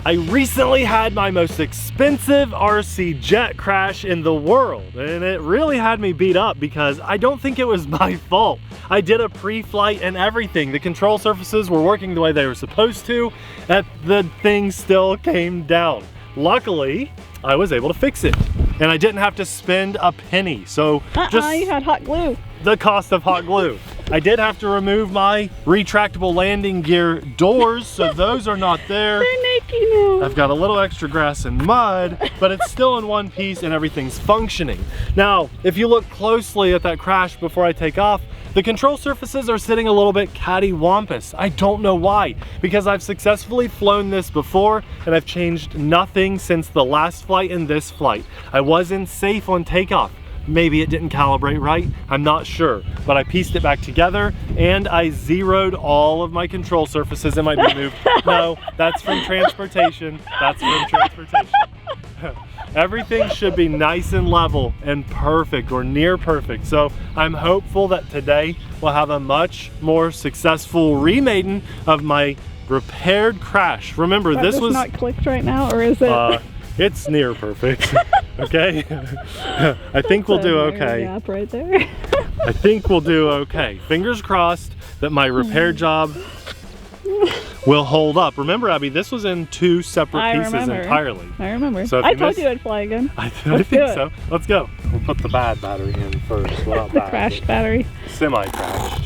I recently had my most expensive RC jet crash in the world, and it really had me beat up because I don't think it was my fault. I did a pre-flight and everything. The control surfaces were working the way they were supposed to, and the thing still came down. Luckily, I was able to fix it, and I didn't have to spend a penny. So just you had hot glue. The cost of hot glue. I did have to remove my retractable landing gear doors, so those are not there. They're naked now. I've got a little extra grass and mud, but it's still in one piece and everything's functioning. Now, if you look closely at that crash before I take off, the control surfaces are sitting a little bit cattywampus. I don't know why, because I've successfully flown this before and I've changed nothing since the last flight and this flight. I wasn't safe on takeoff. Maybe it didn't calibrate right, I'm not sure. But I pieced it back together and I zeroed all of my control surfaces. It might be moved. No, that's from transportation. That's from transportation. Everything should be nice and level and perfect or near perfect. So I'm hopeful that today we'll have a much more successful remating of my repaired crash. Remember, this was not clicked right now, or is it? It's near perfect. Okay. I think we'll do okay. Gap right there. I think we'll do okay. Fingers crossed that my repair job will hold up. Remember, Abby, this was in two separate pieces entirely. I remember. So I told you I'd fly again. I think so. Let's go. We'll put the bad battery in first. Well, not the bad, crashed battery. Semi-crashed.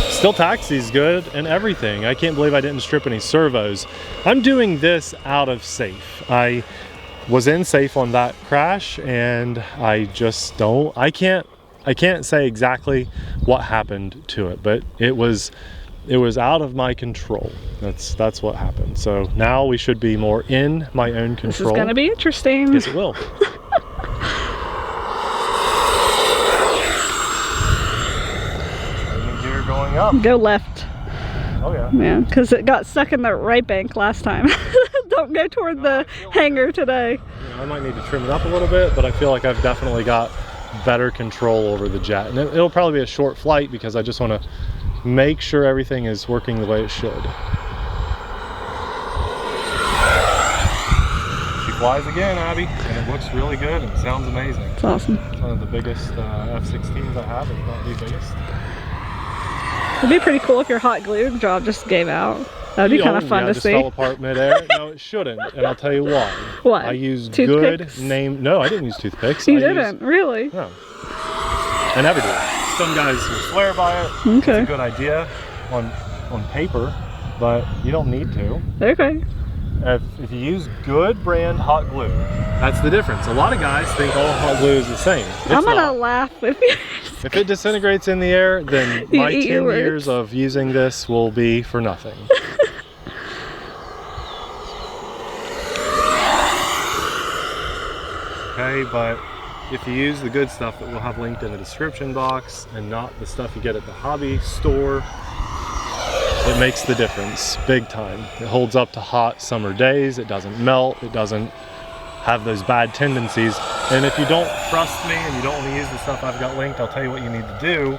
Still taxi's good and everything. I can't believe I didn't strip any servos. I'm doing this out of safe. I was in safe on that crash and I just don't, I can't say exactly what happened to it, but it was out of my control. That's what happened. So now we should be more in my own control. This is gonna be interesting. Yes, it will. Going up. Go left. Oh yeah. Yeah, because it got stuck in the right bank last time. Don't go toward the hangar today. I might need to trim it up a little bit, but I feel like I've definitely got better control over the jet. And it'll probably be a short flight because I just want to make sure everything is working the way it should. She flies again, Abby, and it looks really good and sounds amazing. It's awesome. It's one of the biggest F16s I have, if not the biggest. It'd be pretty cool if your hot glue job just gave out. That'd be kind of fun to see. It just fell apart midair. No, it shouldn't, and I'll tell you why. What? I used toothpicks? No, I didn't use toothpicks. You didn't? Really? No. I never do. Some guys will swear by it. Okay. It's a good idea on paper, but you don't need to. Okay. If you use good brand hot glue, that's the difference. A lot of guys think all hot glue is the same. I'm gonna laugh if you. If it disintegrates in the air, then my 10 years of using this will be for nothing. Okay, but if you use the good stuff that we'll have linked in the description box and not the stuff you get at the hobby store, it makes the difference big time. It holds up to hot summer days, it doesn't melt, it doesn't have those bad tendencies. And if you don't trust me and you don't want to use the stuff I've got linked, I'll tell you what you need to do.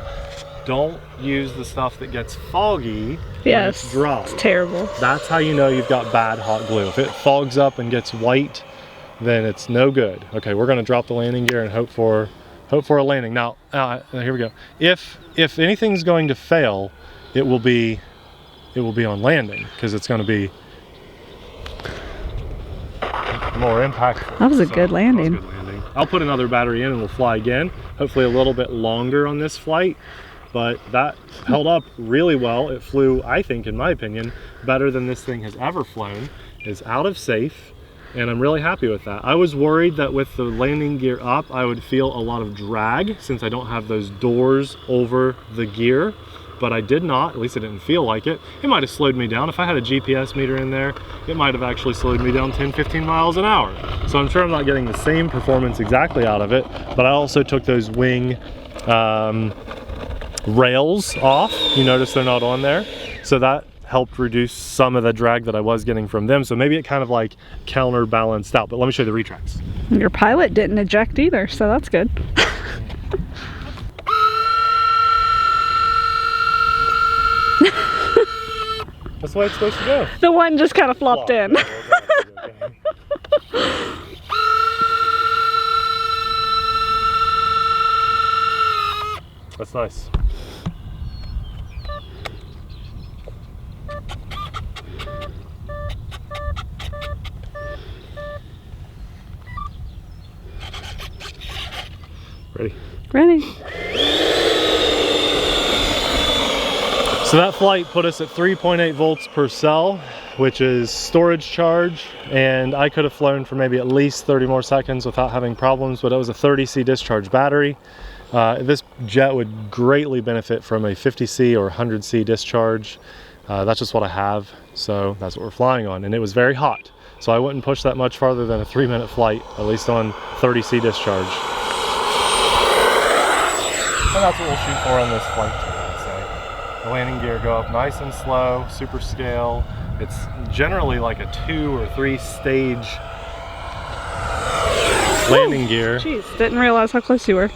Don't use the stuff that gets foggy when it's dry. It's terrible. That's how you know you've got bad hot glue. If it fogs up and gets white, then it's no good. Okay, we're gonna drop the landing gear and hope for a landing. Now, here we go. If anything's going to fail, it will be on landing because it's going to be more impactful. That was a good landing. That was a good landing. I'll put another battery in and we'll fly again. Hopefully a little bit longer on this flight, but that held up really well. It flew, I think, in my opinion, better than this thing has ever flown. It's out of safe, and I'm really happy with that. I was worried that with the landing gear up, I would feel a lot of drag since I don't have those doors over the gear. But I did not, at least it didn't feel like it. It might have slowed me down. If I had a GPS meter in there, it might have actually slowed me down 10, 15 miles an hour. So I'm sure I'm not getting the same performance exactly out of it, but I also took those wing rails off. You notice they're not on there. So that helped reduce some of the drag that I was getting from them. So maybe it kind of like counterbalanced out. But let me show you the retracts. Your pilot didn't eject either, so that's good. That's the way it's supposed to go. The one just kind of flopped in. That's nice. Ready? Ready. So that flight put us at 3.8 volts per cell, which is storage charge, and I could have flown for maybe at least 30 more seconds without having problems, but it was a 30C discharge battery. This jet would greatly benefit from a 50C or 100C discharge. That's just what I have, so that's what we're flying on, and it was very hot. So I wouldn't push that much farther than a 3-minute flight, at least on 30C discharge. And that's what we'll shoot for on this flight too, I'd say. The landing gear go up nice and slow, super scale. It's generally like a 2 or 3 stage landing gear. Jeez, didn't realize how close you were.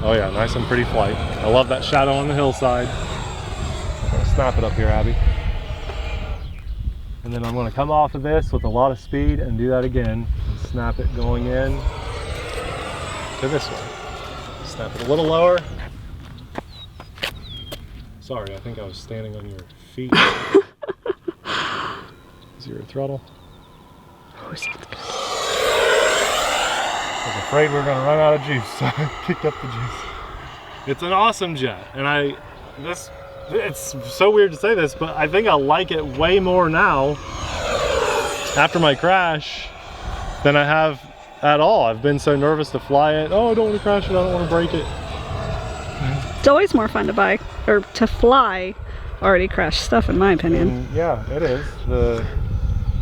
Oh yeah, nice and pretty flight. I love that shadow on the hillside. I'm gonna snap it up here, Abby. And then I'm gonna come off of this with a lot of speed and do that again. And snap it going in to this one. Snap it a little lower. Sorry, I think I was standing on your feet. Zero throttle. Oh, sounds good. I was afraid we were going to run out of juice, so I kicked up the juice. It's an awesome jet, and it's so weird to say this, but I think I like it way more now after my crash than I have at all. I've been so nervous to fly it. Oh, I don't want to crash it, I don't want to break it. It's always more fun to buy, or to fly already crashed stuff, in my opinion. And yeah, it is. The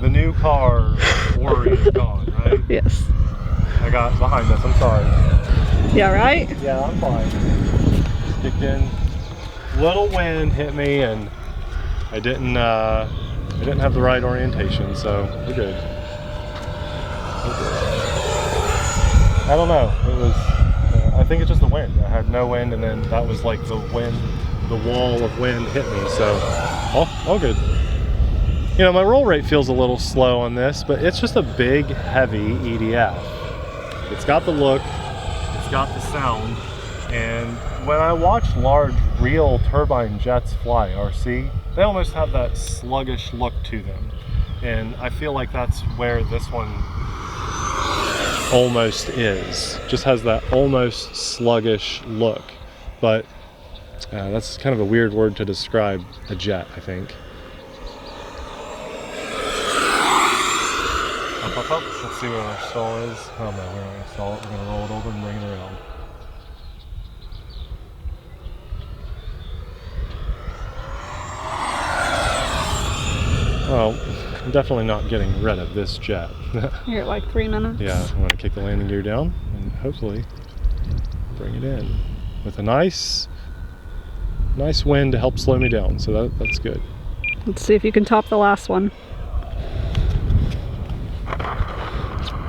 new car worry is gone, right? Yes. I got behind us, I'm sorry. Yeah, right? Yeah, I'm fine. Kicked in. Little wind hit me, and I didn't have the right orientation, so we're good. I don't know. It was. I think it's just the wind. I had no wind, and then that was like the wind. The wall of wind hit me, so all good. You know, my roll rate feels a little slow on this, but it's just a big, heavy EDF. It's got the look, it's got the sound, and when I watch large real turbine jets fly RC, they almost have that sluggish look to them. And I feel like that's where this one almost is. Just has that almost sluggish look. But that's kind of a weird word to describe a jet, I think. Up. Let's see what our stall is. Oh no, we're not going to stall it. We're going to roll it over and bring it around. Well, I'm definitely not getting rid of this jet. You're at like 3 minutes. Yeah, I'm going to kick the landing gear down and hopefully bring it in with a nice wind to help slow me down. So that's good. Let's see if you can top the last one.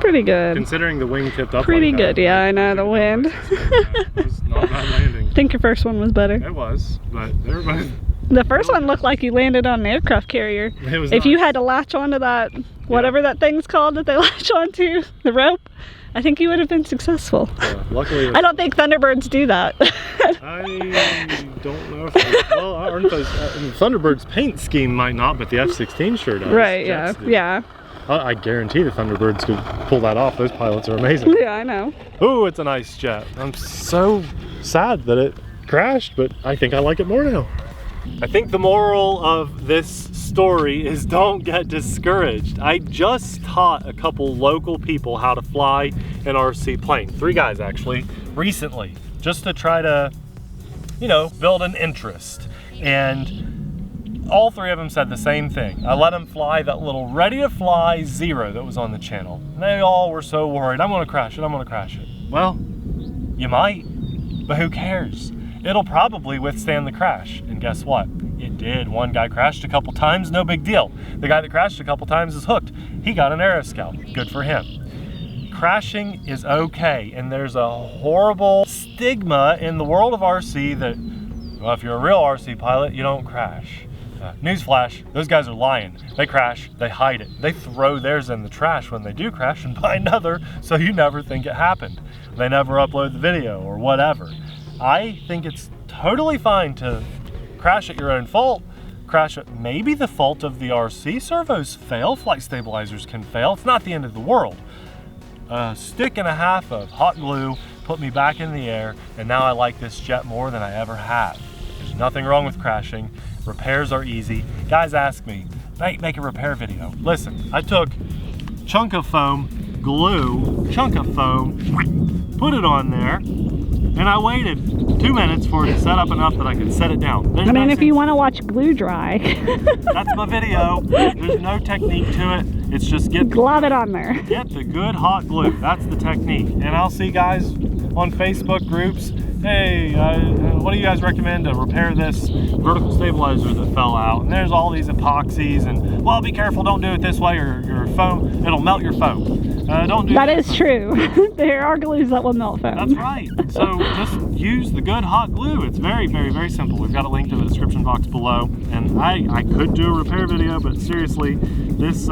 Pretty good. Considering the wing tipped up pretty like good, that, yeah, I know, the wind. It was not a bad landing. I think your first one was better. It was, but they were both. The first one looked like you landed on an aircraft carrier. It was if nice. You had to latch onto that, whatever that thing's called that they latch onto, the rope, I think you would have been successful. Yeah, luckily. I don't think Thunderbirds do that. I don't know if well, aren't those Thunderbirds paint scheme might not, but the F16 sure does. Right, yeah, yeah. I guarantee the Thunderbirds could pull that off. Those pilots are amazing. Yeah, I know. Ooh, it's a nice jet. I'm so sad that it crashed, but I think I like it more now. I think the moral of this story is don't get discouraged. I just taught a couple local people how to fly an RC plane. 3 guys actually, recently, just to try to, you know, build an interest. And all 3 of them said the same thing. I let them fly that little ready to fly 0 that was on the channel. And they all were so worried, I'm gonna crash it, I'm gonna crash it. Well, you might, but who cares? it'll probably withstand the crash. And guess what? It did. One guy crashed a couple times, no big deal. The guy that crashed a couple times is hooked. He got an aeroscout. Good for him. Crashing is okay, and there's a horrible stigma in the world of RC that, well, if you're a real RC pilot, you don't crash. Newsflash, those guys are lying. They crash, they hide it. They throw theirs in the trash when they do crash and buy another, so you never think it happened. They never upload the video or whatever. I think it's totally fine to crash at your own fault. Crash at maybe the fault of the RC. Servos fail, flight stabilizers can fail. It's not the end of the world. A stick and a half of hot glue put me back in the air, and now I like this jet more than I ever have. There's nothing wrong with crashing. Repairs are easy. Guys ask me, make a repair video. Listen, I took chunk of foam, glue, chunk of foam, put it on there, and I waited 2 minutes for it to set up enough that I could set it down. I mean, if you want to watch glue dry. That's my video. There's no technique to it. It's just glob it on there. Get the good hot glue. That's the technique. And I'll see guys on Facebook groups, hey, what do you guys recommend to repair this vertical stabilizer that fell out? And there's all these epoxies and, well, be careful, don't do it this way or your foam, it'll melt your foam. Don't do that. That is true. There are glues that will melt foam. That's right. So just use the good hot glue. It's very, very, very simple. We've got a link to the description box below. And I could do a repair video, but seriously, this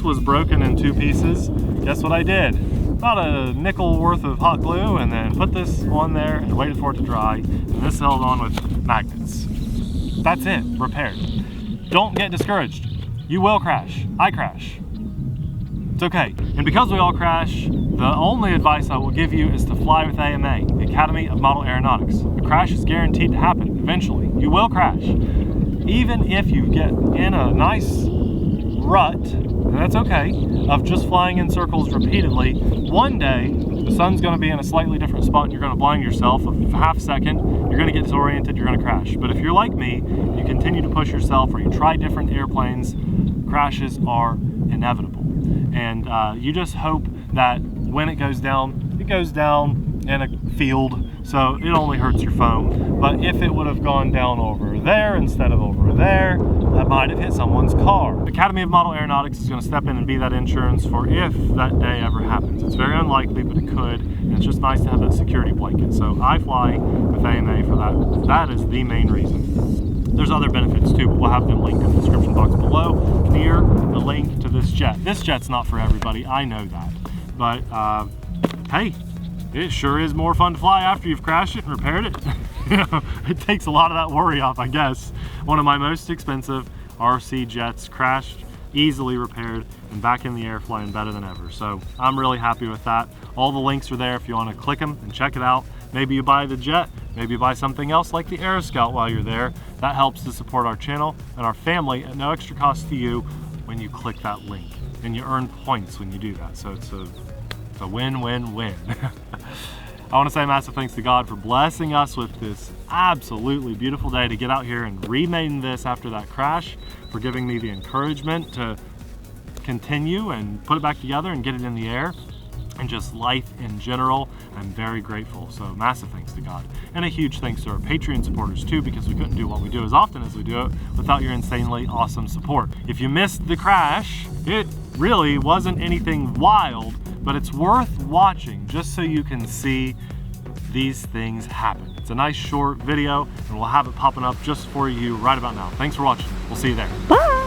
was broken in 2 pieces. Guess what I did? About a nickel worth of hot glue and then put this on there and waited for it to dry. And this held on with magnets. That's it, repaired. Don't get discouraged. You will crash. I crash. It's okay. And because we all crash, the only advice I will give you is to fly with AMA, the Academy of Model Aeronautics. A crash is guaranteed to happen eventually. You will crash. Even if you get in a nice rut, and that's okay, of just flying in circles repeatedly, one day the sun's going to be in a slightly different spot and you're going to blind yourself a half second, you're going to get disoriented, you're going to crash. But if you're like me, you continue to push yourself or you try different airplanes, crashes are inevitable. And you just hope that when it goes down in a field, so it only hurts your foam. But if it would have gone down over there instead of over there, that might have hit someone's car. The Academy of Model Aeronautics is going to step in and be that insurance for if that day ever happens. It's very unlikely, but it could, and it's just nice to have that security blanket. So I fly with AMA for that. That is the main reason. There's other benefits too, but we'll have them linked in the description box below near the link to this jet. This jet's not for everybody, I know that. But hey, it sure is more fun to fly after you've crashed it and repaired it. You know, it takes a lot of that worry off, I guess. One of my most expensive RC jets crashed, easily repaired, and back in the air flying better than ever. So I'm really happy with that. All the links are there if you want to click them and check it out. Maybe you buy the jet, maybe you buy something else like the aeroscout while you're there. That helps to support our channel and our family at no extra cost to you when you click that link. And you earn points when you do that. So it's a win-win-win. I want to say a massive thanks to God for blessing us with this absolutely beautiful day to get out here and remake this after that crash, for giving me the encouragement to continue and put it back together and get it in the air, and just life in general. I'm very grateful. So massive thanks to God. And a huge thanks to our Patreon supporters too, because we couldn't do what we do as often as we do it without your insanely awesome support. If you missed the crash, it really wasn't anything wild, but it's worth watching just so you can see these things happen. It's a nice short video, and we'll have it popping up just for you right about now. Thanks for watching. We'll see you there. Bye.